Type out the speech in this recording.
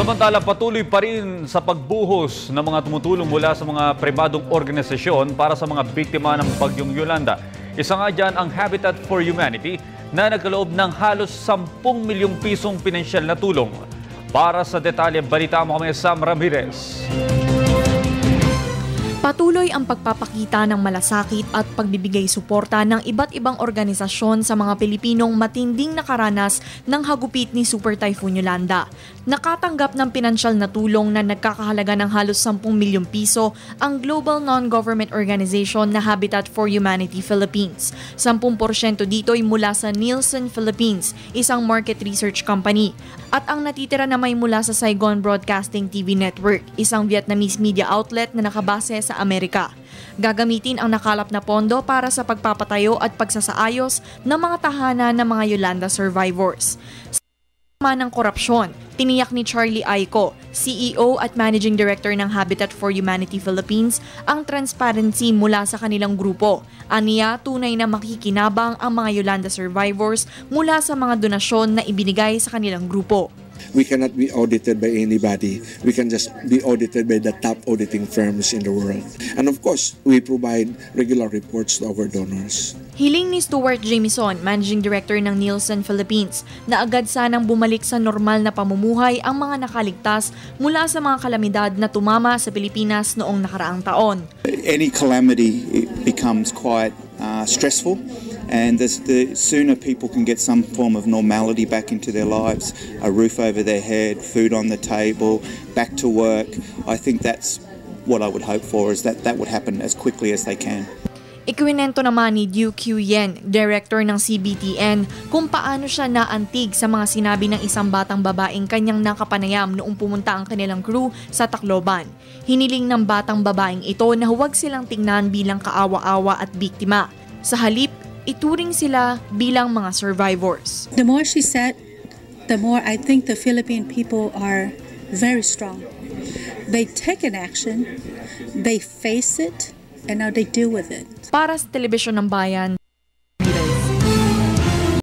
Samantala, patuloy pa rin sa pagbuhos ng mga tumutulong mula sa mga pribadong organisasyon para sa mga biktima ng Bagyong Yolanda. Isa nga dyan ang Habitat for Humanity na nagkaloob ng halos 10 milyong pisong pinansyal na tulong. Para sa detalye, balita mo kami Sam Ramirez. Patuloy ang pagpapakita ng malasakit at pagbibigay suporta ng iba't ibang organisasyon sa mga Pilipinong matinding nakaranas ng hagupit ni Super Typhoon Yolanda. Nakatanggap ng pinansyal na tulong na nagkakahalaga ng halos 10 milyong piso ang global non-government organization na Habitat for Humanity Philippines. 10% dito ay mula sa Nielsen Philippines, isang market research company. At ang natitira na may mula sa Saigon Broadcasting TV Network, isang Vietnamese media outlet na nakabase sa Amerika. Gagamitin ang nakalap na pondo para sa pagpapatayo at pagsasaayos ng mga tahanan ng mga Yolanda survivors. Sa ng korupsyon, tiniyak ni Charlie Aico, CEO at Managing Director ng Habitat for Humanity Philippines, ang transparency mula sa kanilang grupo. Aniya, tunay na makikinabang ang mga Yolanda survivors mula sa mga donasyon na ibinigay sa kanilang grupo. We cannot be audited by anybody. We can just be audited by the top auditing firms in the world. And of course, we provide regular reports to our donors. Hiling ni Stuart Jamieson, Managing Director ng Nielsen Philippines, na agad sanang bumalik sa normal na pamumuhay ang mga nakaligtas mula sa mga kalamidad na tumama sa Pilipinas noong nakaraang taon. Any calamity becomes quite stressful. And the sooner people can get some form of normality back into their lives, a roof over their head, food on the table, back to work, I think that's what I would hope for, is that would happen as quickly as they can. Ikwinento naman ni Diu Yen, Director ng CBTN, kung paano siya naantig sa mga sinabi ng isang batang babaeng kanyang nakapanayam noong pumunta ang kanilang crew sa Tacloban. Hiniling ng batang babaeng ito na huwag silang tingnan bilang kaawa-awa at biktima. Sa halip, ituring sila bilang mga survivors. The more she said, the more I think the Philippine people are very strong. They take an action, they face it, and now they deal with it. Para sa Telebisyon ng Bayan,